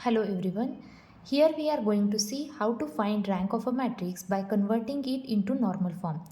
Hello everyone. Here we are going to see how to find rank of a matrix by converting it into normal form.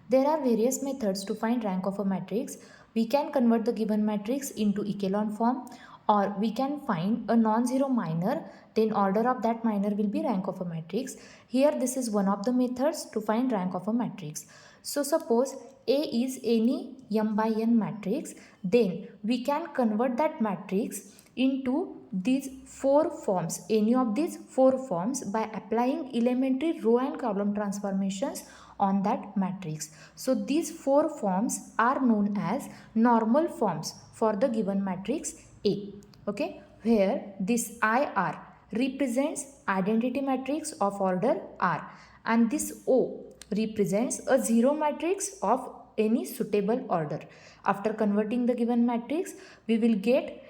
There are various methods to find rank of a matrix. We can convert the given matrix into echelon form, or we can find a non-zero minor, then order of that minor will be rank of a matrix. Here this is one of the methods to find rank of a matrix. So suppose A is any m by n matrix, then we can convert that matrix into these four forms, any of these four forms, by applying elementary row and column transformations on that matrix. So these four forms are known as normal forms for the given matrix A. Okay, where this IR represents identity matrix of order R, and this O represents a zero matrix of any suitable order. After converting the given matrix, we will get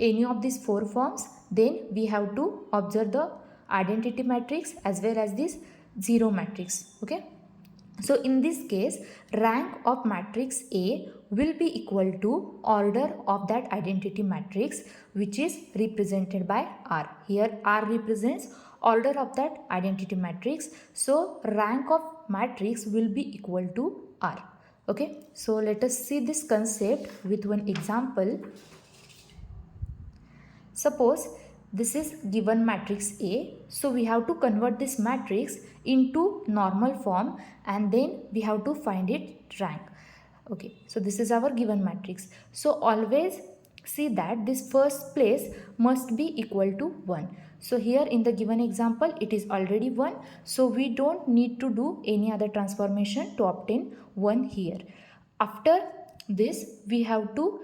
any of these four forms. Then we have to observe the identity matrix as well as this zero matrix. Okay, so in this case, rank of matrix A will be equal to order of that identity matrix, which is represented by R. Here R represents order of that identity matrix. So rank of matrix will be equal to R. Okay, so let us see this concept with one example. Suppose this is given matrix A, so we have to convert this matrix into normal form and then we have to find its rank. Okay, so this is our given matrix. So always see that this first place must be equal to 1. So here in the given example it is already 1, so we don't need to do any other transformation to obtain 1 here. After this we have to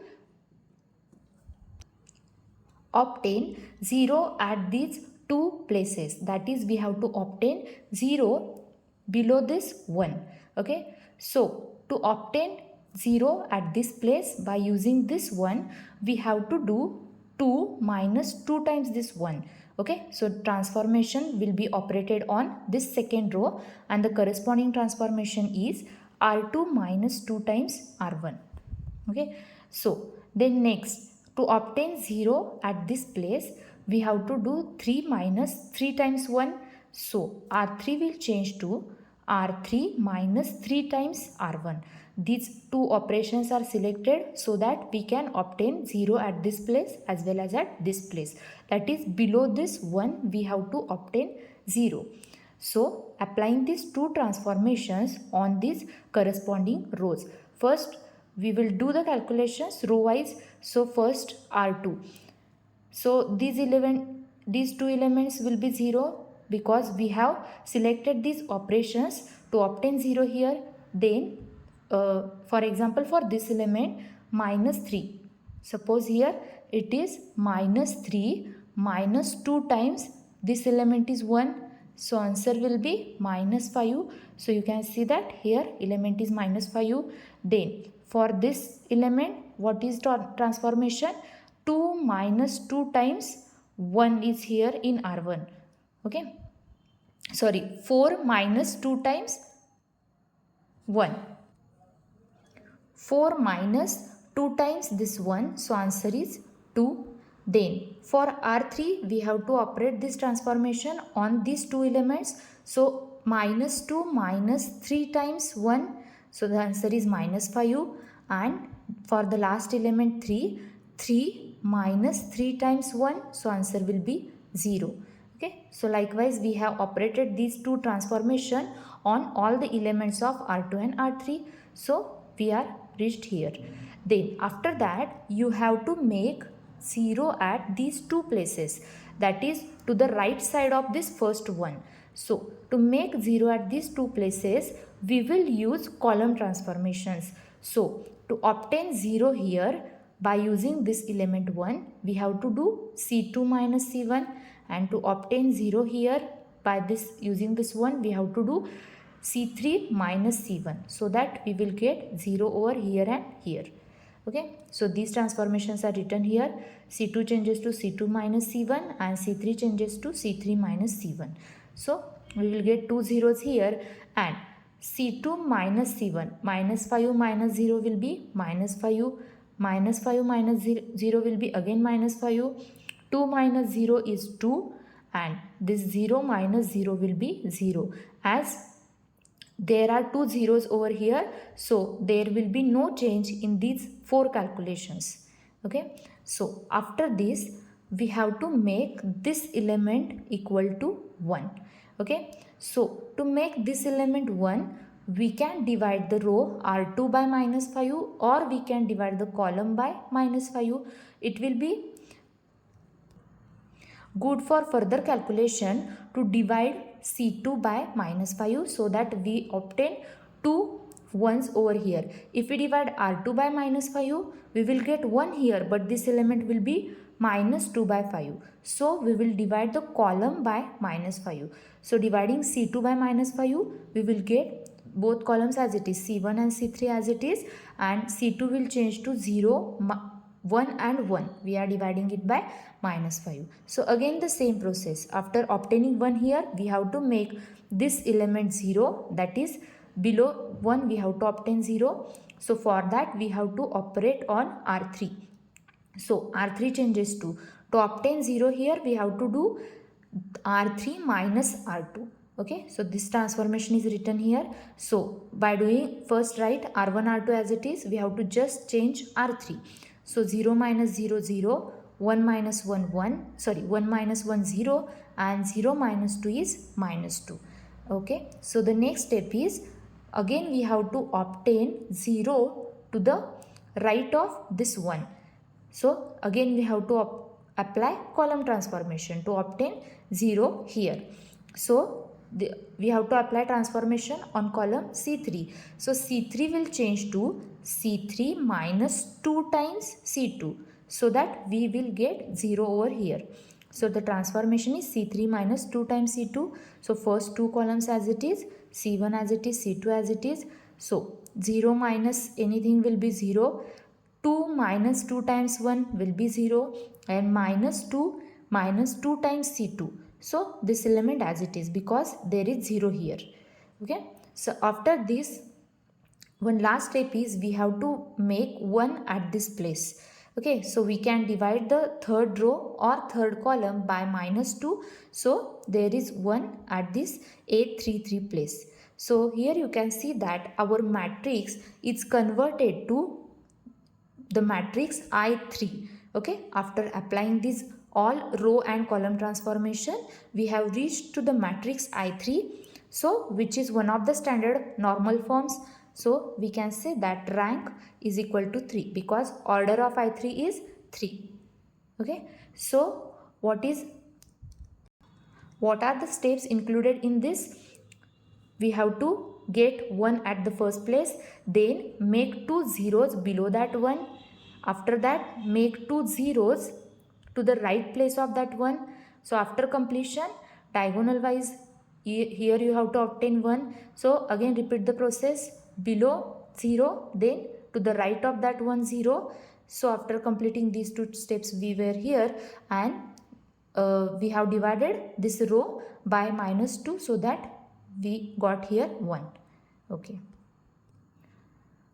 obtain 0 at these two places, that is we have to obtain 0 below this 1. Okay, so to obtain 0 at this place by using this 1, we have to do 2 minus 2 times this 1. Okay, so transformation will be operated on this second row and the corresponding transformation is R2 minus 2 times R1. Okay, so then next, to obtain 0 at this place, we have to do 3 minus 3 times 1. So R3 will change to R3 minus 3 times R1. These two operations are selected so that we can obtain 0 at this place as well as at this place. That is, below this 1 we have to obtain 0. So applying these two transformations on these corresponding rows. First we will do the calculations row wise. So first R2. So these two elements will be 0 because we have selected these operations to obtain 0 here. Then for example, for this element minus 3. Suppose here it is minus 3 minus 2 times this element is 1. So answer will be minus 5. So you can see that here element is minus 5. Then for this element, what is transformation? 2 minus 2 times 1 is here in R1. Okay, sorry, 4 minus 2 times 1. 4 minus 2 times this 1. So answer is 2. Then for R3 we have to operate this transformation on these two elements. So minus 2 minus 3 times 1. So the answer is minus 5. And for the last element 3 minus 3 times 1. So answer will be 0. Okay. So likewise we have operated these two transformation on all the elements of R2 and R3. So we are reached here. Then after that you have to make 0 at these two places, that is to the right side of this first one. So to make 0 at these two places we will use column transformations. So to obtain 0 here by using this element 1, we have to do C2 minus C1, and to obtain 0 here by this using this 1, we have to do C3 minus C1, so that we will get 0 over here and here. Okay, so these transformations are written here. C2 changes to C2 minus C1 and C3 changes to C3 minus C1. So we will get two zeros here, and C2 minus C1, minus 5 minus 0 will be minus 5, minus 5 minus 0 will be again minus 5. 2 minus 0 is 2, and this 0 minus 0 will be 0. As there are two zeros over here, so there will be no change in these 4 calculations. Okay, so after this we have to make this element equal to 1. Okay, so to make this element 1, we can divide the row R2 by minus 5, or we can divide the column by minus 5. It will be good for further calculation to divide C2 by minus 5, so that we obtain 2 ones over here. If we divide R2 by minus 5, we will get 1 here, but this element will be minus 2 by 5. So we will divide the column by minus 5. So dividing C2 by minus 5, we will get both columns as it is, C1 and C3 as it is, and C2 will change to 0, 1 and 1. We are dividing it by minus 5. So again the same process. After obtaining 1 here, we have to make this element 0, that is below 1 we have to obtain 0. So for that we have to operate on R3. So R3 changes to obtain 0 here, we have to do R3 minus R2. Okay, so this transformation is written here. So by doing, first write R1 R2 as it is, we have to just change R3. So 0 minus 0 0, 1 minus 1 1, sorry 1 minus 1 0, and 0 minus 2 is minus 2. Okay, so the next step is, again we have to obtain 0 to the right of this 1. So again we have to apply column transformation to obtain 0 here. So we have to apply transformation on column C3. So C3 will change to C3 minus 2 times C2, so that we will get 0 over here. So the transformation is C3 minus 2 times C2. So first 2 columns as it is, C1 as it is, C2 as it is. So 0 minus anything will be 0. 2 minus 2 times 1 will be 0, and minus 2 times C2. So this element as it is, because there is 0 here. Okay, so after this, one last step is we have to make 1 at this place. Okay, so we can divide the third row or third column by minus 2. So there is 1 at this 833 place. So here you can see that our matrix is converted to the matrix I3. Okay, after applying this all row and column transformation, we have reached to the matrix I3, so which is one of the standard normal forms. So we can say that rank is equal to 3, because order of I3 is 3. Okay, so what are the steps included in this? We have to get 1 at the first place, then make 2 zeros below that 1. After that, make 2 zeros to the right place of that 1. So after completion, diagonal wise, here you have to obtain 1. So again repeat the process, below 0, then to the right of that 1 0. So after completing these 2 steps, we were here, and we have divided this row by minus 2, so that we got here 1. Okay,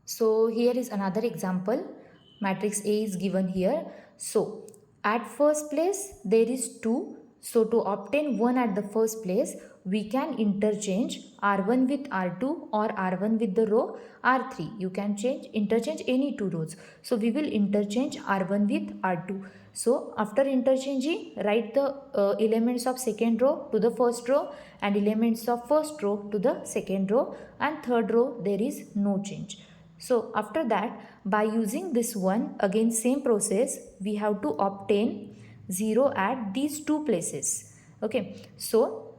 so here is another example. Matrix A is given here. So at first place there is 2. So to obtain 1 at the first place, we can interchange R1 with R2 or R1 with the row R3. You can interchange any 2 rows. So we will interchange R1 with R2. So after interchanging, write the elements of second row to the first row, and elements of first row to the second row, and third row there is no change. So after that, by using this one, again same process, we have to obtain 0 at these 2 places. Okay, so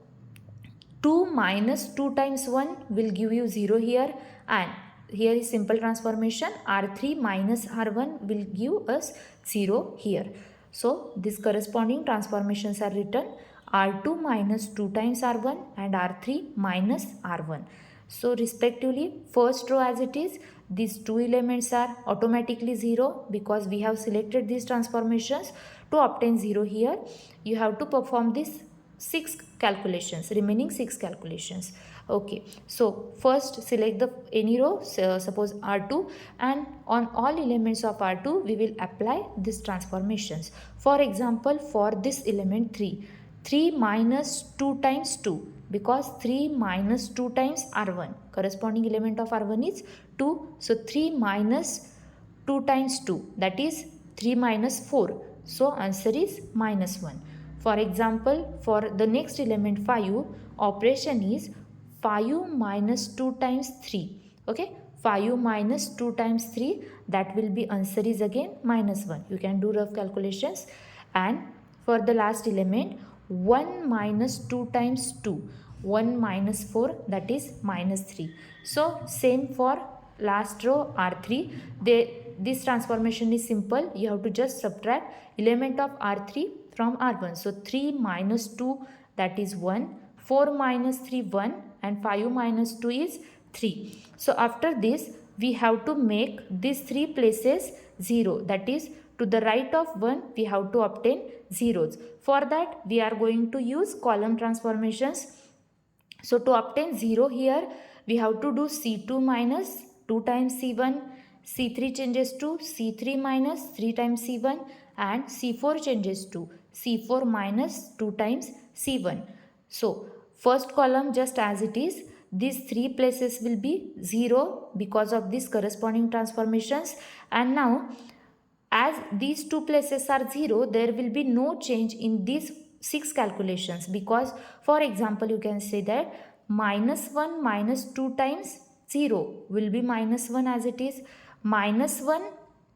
2 minus 2 times 1 will give you 0 here, and here is simple transformation, R3 minus R1 will give us 0 here. So this corresponding transformations are written, R2 minus 2 times R1 and R3 minus R1. So respectively, first row as it is, these 2 elements are automatically 0, because we have selected these transformations to obtain 0 here. You have to perform this 6 calculations, remaining 6 calculations. Okay, so first select the any row, suppose R2, and on all elements of R2 we will apply these transformations. For example, for this element 3 minus 2 times 2, because 3 minus 2 times R1, corresponding element of R1 is 2, so 3 minus 2 times 2, that is 3 minus 4, so answer is minus 1. For example, for the next element 5, operation is 5 minus 2 times 3. Okay, 5 minus 2 times 3, that will be answer is again minus 1. You can do rough calculations. And for the last element, 1 minus 2 times 2, 1 minus 4, that is minus 3. So same for last row R3. This transformation is simple. You have to just subtract element of R3 from R1. So 3 minus 2, that is 1, 4 minus 3 1, and 5 minus 2 is 3. So after this we have to make these 3 places 0, that is to the right of 1 we have to obtain zeros. For that we are going to use column transformations. So to obtain 0 here we have to do C2 minus 2 times C1, C3 changes to C3 minus 3 times C1, and C4 changes to C4 minus 2 times C1. So first column just as it is, these 3 places will be 0 because of these corresponding transformations. And now as these 2 places are 0, there will be no change in these 6 calculations, because for example you can say that minus 1 minus 2 times 0 will be minus 1 as it is, minus 1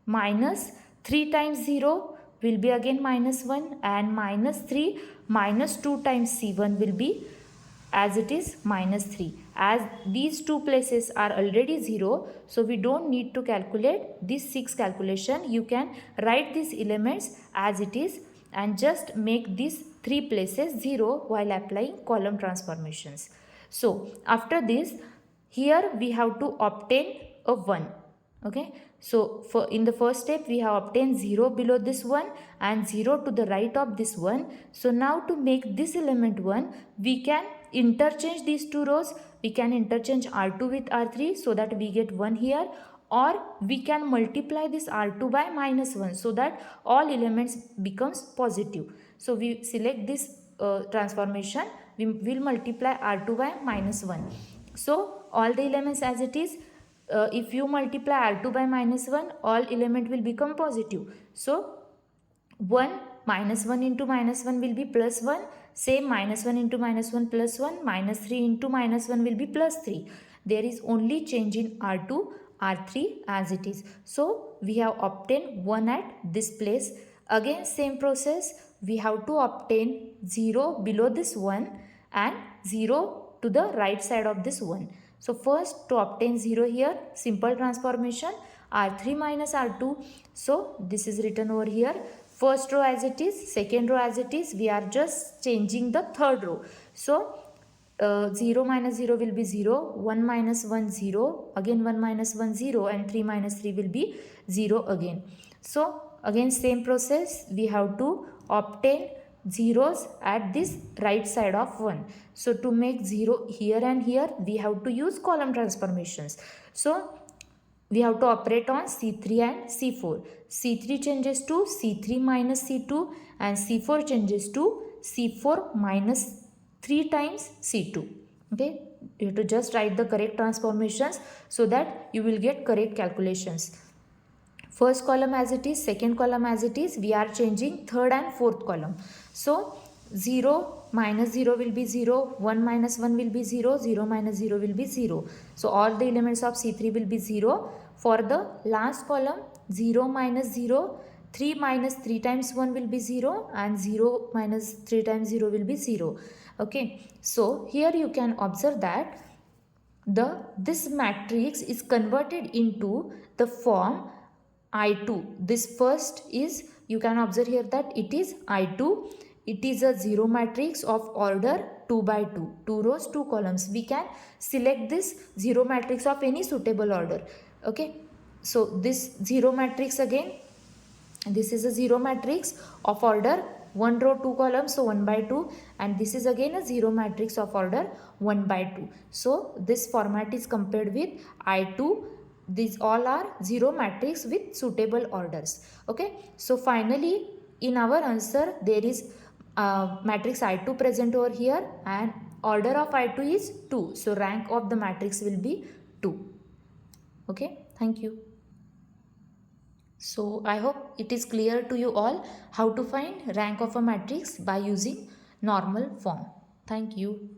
minus 3 times 0 will be again minus 1, and minus 3 minus 2 times C1 will be as it is minus 3. As these 2 places are already 0, so we don't need to calculate this 6 calculation. You can write these elements as it is and just make these 3 places 0 while applying column transformations. So after this, here we have to obtain a 1. Okay, so for in the first step we have obtained 0 below this 1 and 0 to the right of this 1. So now to make this element 1, we can interchange these 2 rows. We can interchange R2 with R3 so that we get 1 here, or we can multiply this R2 by minus 1 so that all elements becomes positive. So we select this transformation, we will multiply R2 by minus 1. So all the elements as it is, if you multiply R2 by minus 1, all element will become positive. So 1 minus 1 into minus 1 will be plus 1. Same minus 1 into minus 1 plus 1. Minus 3 into minus 1 will be plus 3. There is only change in R2, R3 as it is. So we have obtained 1 at this place. Again same process. We have to obtain 0 below this 1 and 0 to the right side of this 1. So first to obtain 0 here, simple transformation, R3 minus R2. So this is written over here. First row as it is, second row as it is. We are just changing the third row. So 0 minus 0 will be 0, 1 minus 1 0, again 1 minus 1 0, and 3 minus 3 will be 0 again. So again same process, we have to obtain zeros at this right side of 1. So to make 0 here and here, we have to use column transformations. So we have to operate on C3 and C4. C3 changes to C3 minus C2 and C4 changes to C4 minus 3 times C2. Okay, you have to just write the correct transformations so that you will get correct calculations. First column as it is, second column as it is, we are changing third and fourth column. So 0 minus 0 will be 0, 1 minus 1 will be 0, 0 minus 0 will be 0. So all the elements of C3 will be 0. For the last column, 0 minus 0, 3 minus 3 times 1 will be 0, and 0 minus 3 times 0 will be 0. Okay, so here you can observe that this matrix is converted into the form I2. This first is, you can observe here that it is I2. It is a 0 matrix of order 2 by 2. 2 rows, 2 columns. We can select this 0 matrix of any suitable order. Okay. So this 0 matrix again, this is a 0 matrix of order 1 row 2 columns, so 1 by 2, and this is again a 0 matrix of order 1 by 2. So this format is compared with I2. These all are 0 matrix with suitable orders. Okay, so finally in our answer there is matrix I2 present over here, and order of I2 is 2, so rank of the matrix will be 2. Okay, thank you. So I hope it is clear to you all how to find rank of a matrix by using normal form. Thank you.